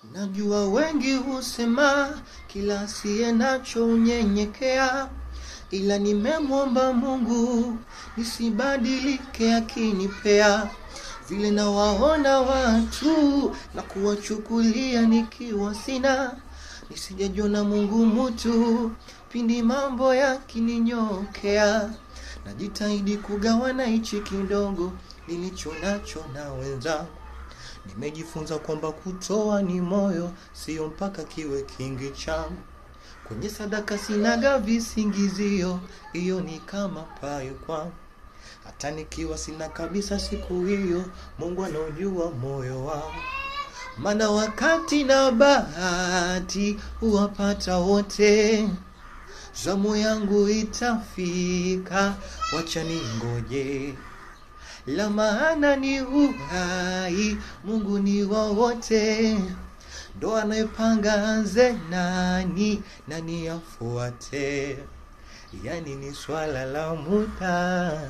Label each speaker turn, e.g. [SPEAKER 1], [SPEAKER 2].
[SPEAKER 1] Najua wengi husema kila asiye nacho unyenyekea, ila nimemwomba Mungu nisibadilike akinipea. Vile na waona watu na kuwachukulia nikiwa sina, nisijajiona Mungu mtu pindi mambo yakininyokea. Najitahidi kugawana hichi kidogo nilicho nacho na wenzangu. Nimejifunza kwamba kutoa ni moyo, sio mpaka kiwe kingi changu. Kwenye sadaka sinaga visingizio, hiyo ni kama payo kwangu. Hata nikiwa sina kabisa siku hiyo, Mungu anajua moyo wangu. Maana wakati na bahati huwapata wote, zamu yangu itafika, wacha ningoje. La maana ni uhai, Mungu ni wa wote. Ndo anayepanga anze nani afuate. Yani ni swala la muda.